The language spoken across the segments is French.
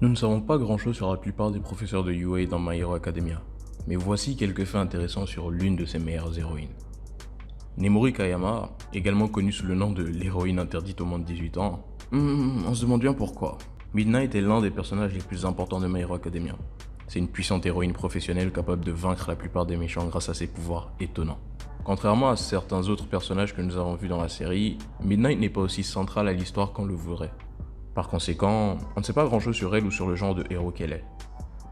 Nous ne savons pas grand chose sur la plupart des professeurs de UA dans My Hero Academia, mais voici quelques faits intéressants sur l'une de ses meilleures héroïnes. Nemori Kayama, également connue sous le nom de l'héroïne interdite aux moins de 18 ans, on se demande bien pourquoi. Midnight est l'un des personnages les plus importants de My Hero Academia. C'est une puissante héroïne professionnelle capable de vaincre la plupart des méchants grâce à ses pouvoirs étonnants. Contrairement à certains autres personnages que nous avons vus dans la série, Midnight n'est pas aussi centrale à l'histoire qu'on le voudrait. Par conséquent, on ne sait pas grand chose sur elle ou sur le genre de héros qu'elle est.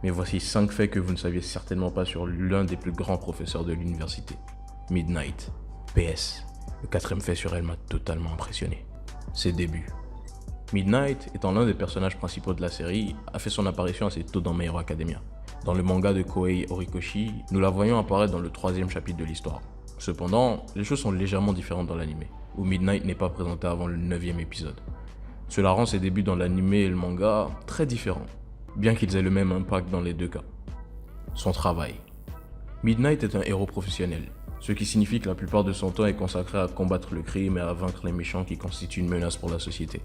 Mais voici 5 faits que vous ne saviez certainement pas sur l'un des plus grands professeurs de l'université, Midnight. PS, le 4e fait sur elle m'a totalement impressionné. Ses débuts. Midnight, étant l'un des personnages principaux de la série, a fait son apparition assez tôt dans My Hero Academia. Dans le manga de Kohei Horikoshi, nous la voyons apparaître dans le 3e chapitre de l'histoire. Cependant, les choses sont légèrement différentes dans l'anime, où Midnight n'est pas présentée avant le 9e épisode. Cela rend ses débuts dans l'anime et le manga très différents, bien qu'ils aient le même impact dans les deux cas. Son travail. Midnight est un héros professionnel, ce qui signifie que la plupart de son temps est consacré à combattre le crime et à vaincre les méchants qui constituent une menace pour la société.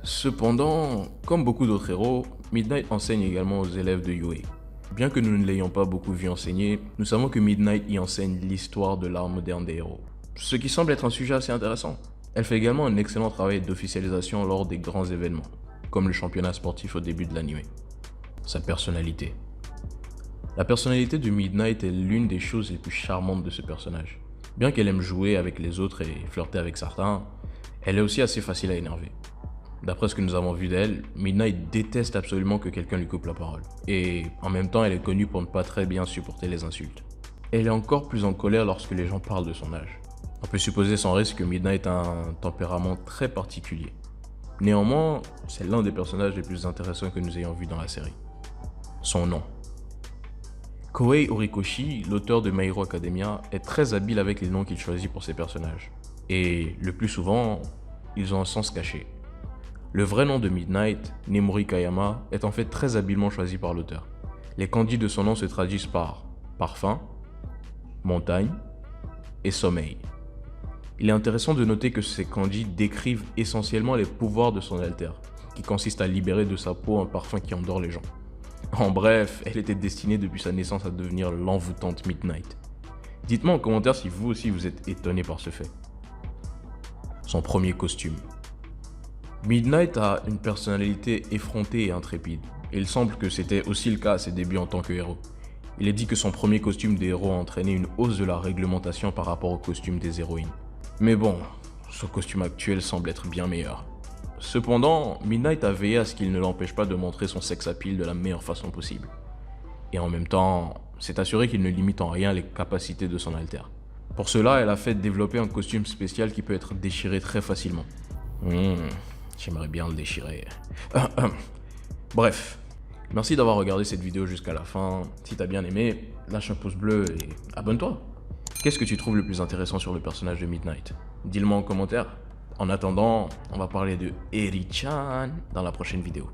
Cependant, comme beaucoup d'autres héros, Midnight enseigne également aux élèves de UA. Bien que nous ne l'ayons pas beaucoup vu enseigner, nous savons que Midnight y enseigne l'histoire de l'art moderne des héros, ce qui semble être un sujet assez intéressant. Elle fait également un excellent travail d'officialisation lors des grands événements, comme le championnat sportif au début de l'anime. Sa personnalité. La personnalité de Midnight est l'une des choses les plus charmantes de ce personnage. Bien qu'elle aime jouer avec les autres et flirter avec certains, elle est aussi assez facile à énerver. D'après ce que nous avons vu d'elle, Midnight déteste absolument que quelqu'un lui coupe la parole. Et en même temps, elle est connue pour ne pas très bien supporter les insultes. Elle est encore plus en colère lorsque les gens parlent de son âge. On peut supposer sans risque que Midnight a un tempérament très particulier. Néanmoins, c'est l'un des personnages les plus intéressants que nous ayons vus dans la série. Son nom. Kohei Horikoshi, l'auteur de My Hero Academia, est très habile avec les noms qu'il choisit pour ses personnages. Et le plus souvent, ils ont un sens caché. Le vrai nom de Midnight, Nemori Kayama, est en fait très habilement choisi par l'auteur. Les kanji de son nom se traduisent par parfum, montagne et sommeil. Il est intéressant de noter que ces kanji décrivent essentiellement les pouvoirs de son alter, qui consiste à libérer de sa peau un parfum qui endort les gens. En bref, elle était destinée depuis sa naissance à devenir l'envoûtante Midnight. Dites-moi en commentaire si vous aussi vous êtes étonné par ce fait. Son premier costume. Midnight a une personnalité effrontée et intrépide, et il semble que c'était aussi le cas à ses débuts en tant que héros. Il est dit que son premier costume de héros a entraîné une hausse de la réglementation par rapport au costume des héroïnes. Mais bon, son costume actuel semble être bien meilleur. Cependant, Midnight a veillé à ce qu'il ne l'empêche pas de montrer son sex appeal de la meilleure façon possible. Et en même temps, s'est assuré qu'il ne limite en rien les capacités de son alter. Pour cela, elle a fait développer un costume spécial qui peut être déchiré très facilement. J'aimerais bien le déchirer. Bref, merci d'avoir regardé cette vidéo jusqu'à la fin. Si t'as bien aimé, lâche un pouce bleu et abonne-toi. Qu'est-ce que tu trouves le plus intéressant sur le personnage de Midnight? Dis-le moi en commentaire. En attendant, on va parler de Eri-chan dans la prochaine vidéo.